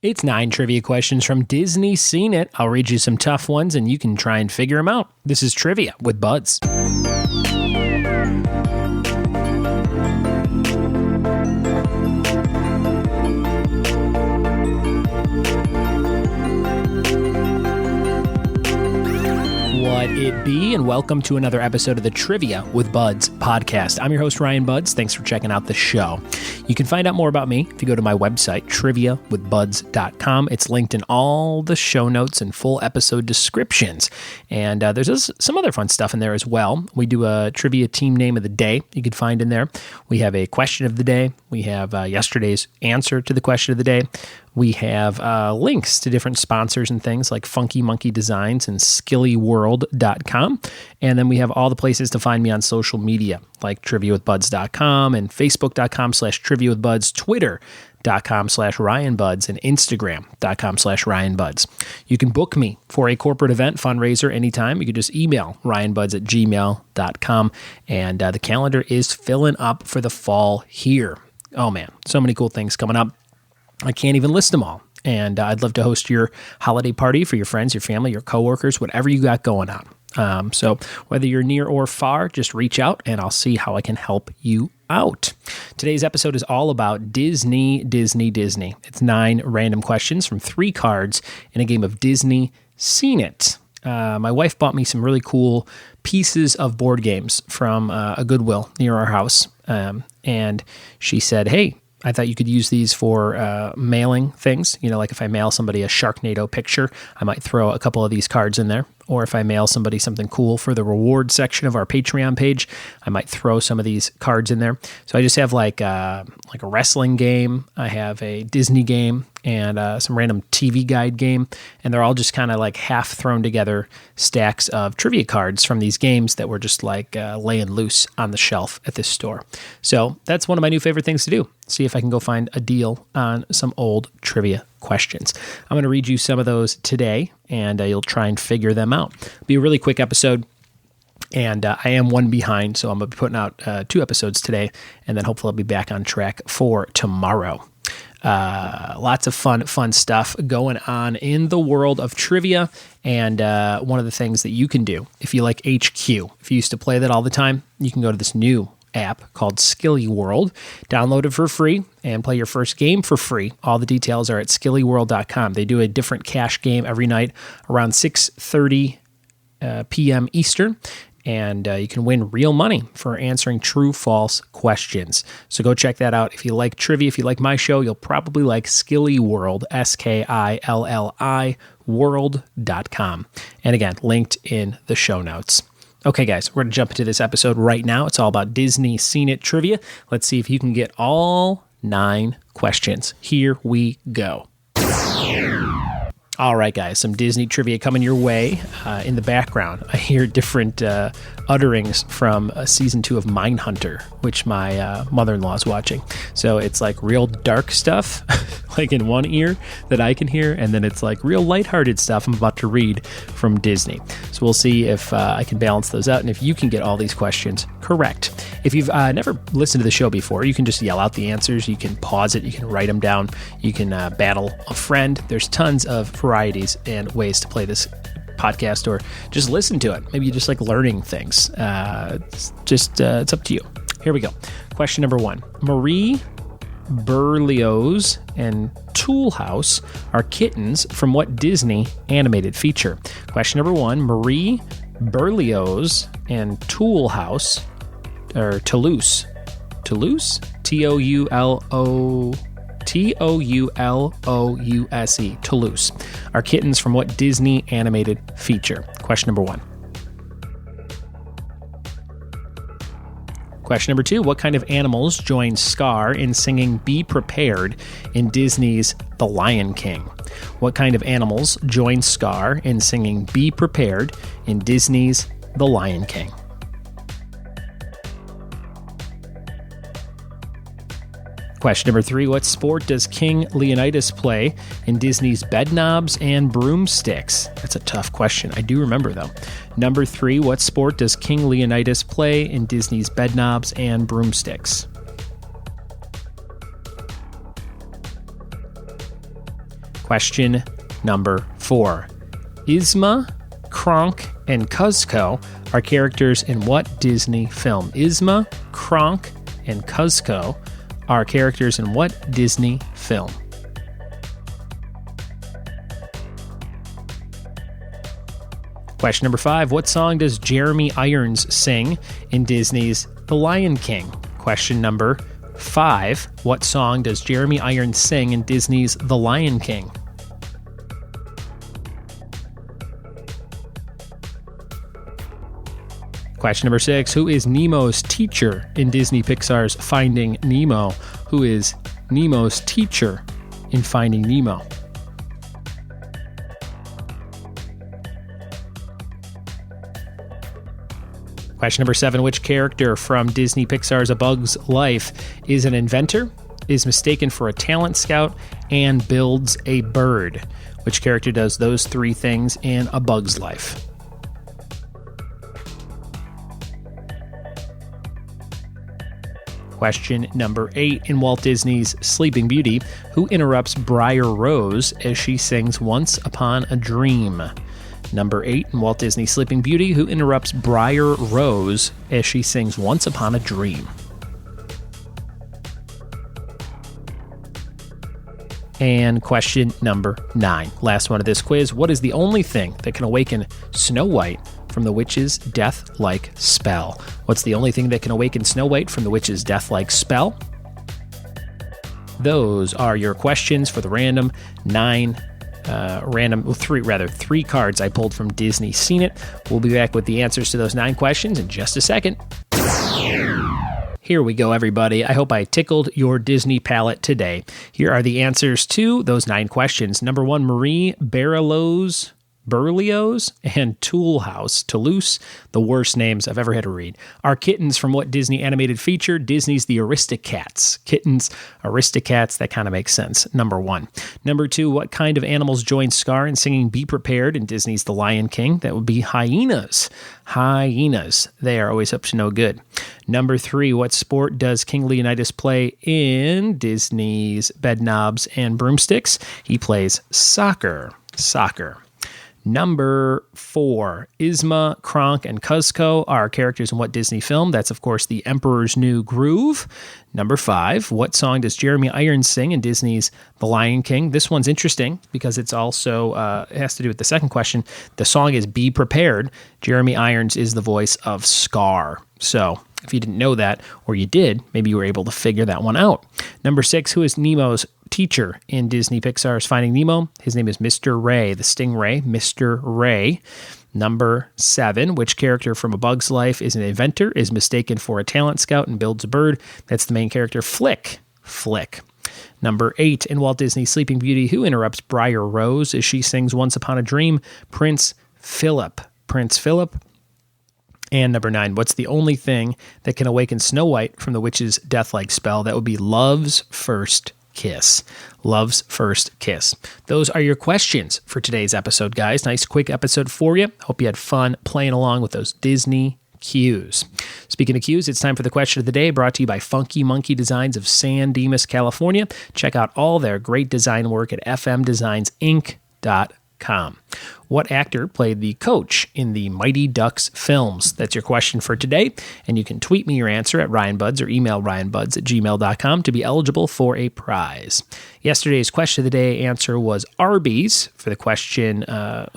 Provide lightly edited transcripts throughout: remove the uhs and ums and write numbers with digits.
It's 9 trivia questions from Disney Seen It. I'll read you some tough ones and you can try and figure them out. This is Trivia with Buds. What it be, and welcome to another episode of the Trivia with Buds podcast. I'm your host, Ryan Buds. Thanks for checking out the show. You can find out more about me if you go to my website, triviawithbuds.com. It's linked in all the show notes and full episode descriptions. And there's some other fun stuff in there as well. We do a trivia team name of the day you can find in there. We have a question of the day. We have yesterday's answer to the question of the day. We have links to different sponsors and things like Funky Monkey Designs and skillyworld.com. And then we have all the places to find me on social media, like triviawithbuds.com and facebook.com/triviawithbuds, twitter.com/RyanBuds, and instagram.com/RyanBuds. You can book me for a corporate event fundraiser anytime. You can just email ryanbuds@gmail.com. And the calendar is filling up for the fall here. Oh man, so many cool things coming up. I can't even list them all. And I'd love to host your holiday party for your friends, your family, your coworkers, whatever you got going on. So whether you're near or far, just reach out and I'll see how I can help you out. Today's episode is all about Disney. It's 9 random questions from 3 cards in a game of Disney Seen It. My wife bought me some really cool pieces of board games from a Goodwill near our house. And she said, hey, I thought you could use these for mailing things. You know, like if I mail somebody a Sharknado picture, I might throw a couple of these cards in there. Or if I mail somebody something cool for the reward section of our Patreon page, I might throw some of these cards in there. So I just have like a wrestling game. I have a Disney game and some random TV guide game. And they're all just kind of like half thrown together stacks of trivia cards from these games that were just like laying loose on the shelf at this store. So that's one of my new favorite things to do. See if I can go find a deal on some old trivia questions. I'm going to read you some of those today, and you'll try and figure them out. It'll be a really quick episode, and I am one behind, so I'm going to be putting out 2 episodes today, and then hopefully I'll be back on track for tomorrow. Lots of fun stuff going on in the world of trivia, and one of the things that you can do, if you like HQ, if you used to play that all the time, you can go to this new app called Skilly World. Download it for free and play your first game for free. All the details are at skillyworld.com. They do a different cash game every night around 6:30 p.m. Eastern, and you can win real money for answering true-false questions. So go check that out. If you like trivia, if you like my show, you'll probably like Skilly World, SKILLI world.com. And again, linked in the show notes. Okay, guys, we're going to jump into this episode right now. It's all about Disney Seen It trivia. Let's see if you can get all 9 questions. Here we go. All right, guys, some Disney trivia coming your way. In the background, I hear different utterings from season 2 of Mindhunter, which my mother-in-law is watching. So it's like real dark stuff, like in one ear that I can hear, and then it's like real lighthearted stuff I'm about to read from Disney. So we'll see if I can balance those out and if you can get all these questions correct. If you've never listened to the show before, you can just yell out the answers. You can pause it. You can write them down. You can battle a friend. There's tons of varieties and ways to play this podcast, or just listen to it. Maybe you just like learning things. It's up to you. Here we go. Question number 1. Marie, Berlioz, and Tool House are kittens from what Disney animated feature? Question number 1. Marie, Berlioz, and Tool House, or Toulouse, Toulouse, Toulouse, are kittens from what Disney animated feature? Question number 1. Question number 2. What kind of animals join Scar in singing Be Prepared in Disney's The Lion King? What kind of animals join Scar in singing Be Prepared in Disney's The Lion King? Question number 3, what sport does King Leonidas play in Disney's Bedknobs and Broomsticks? That's a tough question. I do remember, though. Number 3, what sport does King Leonidas play in Disney's Bedknobs and Broomsticks? Question number 4. Yzma, Kronk, and Kuzco are characters in what Disney film? Yzma, Kronk, and Kuzco are characters in what Disney film? Question number 5. What song does Jeremy Irons sing in Disney's The Lion King? Question number 5. What song does Jeremy Irons sing in Disney's The Lion King? Question number 6. Who is Nemo's teacher in Disney Pixar's Finding Nemo? Who is Nemo's teacher in Finding Nemo? Question number 7. Which character from Disney Pixar's A Bug's Life is an inventor, is mistaken for a talent scout, and builds a bird? Which character does those 3 things in A Bug's Life? Question number 8. In Walt Disney's Sleeping Beauty, who interrupts Briar Rose as she sings Once Upon a Dream? Number 8, in Walt Disney's Sleeping Beauty, who interrupts Briar Rose as she sings Once Upon a Dream? And question number 9, last one of this quiz. What is the only thing that can awaken Snow White from the witch's death-like spell? What's the only thing that can awaken Snow White from the witch's death-like spell? Those are your questions for the random 3 cards I pulled from Disney Scene It. We'll be back with the answers to those 9 questions in just a second. Here we go, everybody. I hope I tickled your Disney palate today. Here are the answers to those 9 questions. Number 1, Marie Berlioz and Toulouse, the worst names I've ever had to read, are kittens from what Disney animated feature? Disney's The Aristocats. Kittens, Aristocats, that kind of makes sense. Number 1. Number 2, what kind of animals join Scar in singing Be Prepared in Disney's The Lion King? That would be hyenas. Hyenas. They are always up to no good. Number 3, what sport does King Leonidas play in Disney's Bedknobs and Broomsticks? He plays soccer. Number 4, Yzma, Kronk, and Kuzco are characters in what Disney film? That's, of course, The Emperor's New Groove. Number 5, what song does Jeremy Irons sing in Disney's The Lion King? This one's interesting because it's also it has to do with the second question. The song is Be Prepared. Jeremy Irons is the voice of Scar. So if you didn't know that, or you did, maybe you were able to figure that one out. Number 6, who is Nemo's teacher in Disney Pixar's Finding Nemo? His name is Mr. Ray, the Stingray, Mr. Ray. Number 7, which character from A Bug's Life is an inventor, is mistaken for a talent scout, and builds a bird? That's the main character, Flick. Number 8, in Walt Disney's Sleeping Beauty, who interrupts Briar Rose as she sings Once Upon a Dream? Prince Philip. And number 9, what's the only thing that can awaken Snow White from the witch's death-like spell? That would be Love's First Kiss. Love's First Kiss. Those are your questions for today's episode, guys. Nice quick episode for you. Hope you had fun playing along with those Disney cues. Speaking of cues, it's time for the question of the day, brought to you by Funky Monkey Designs of San Dimas, California. Check out all their great design work at fmdesignsinc.com. What actor played the coach in the Mighty Ducks films? That's your question for today, and you can tweet me your answer at RyanBuds or email ryanbuds@gmail.com to be eligible for a prize. Yesterday's question of the day answer was Arby's for the question,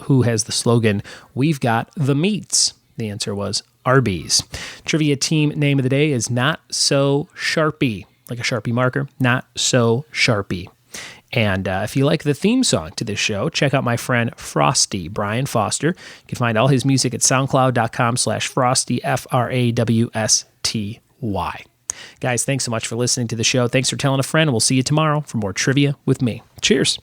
who has the slogan, "We've got the meats." The answer was Arby's. Trivia team name of the day is Not So Sharpie, like a Sharpie marker, Not So Sharpie. And if you like the theme song to this show, check out my friend Frosty, Brian Foster. You can find all his music at soundcloud.com/Frosty, FRAWSTY. Guys, thanks so much for listening to the show. Thanks for telling a friend, and we'll see you tomorrow for more trivia with me. Cheers.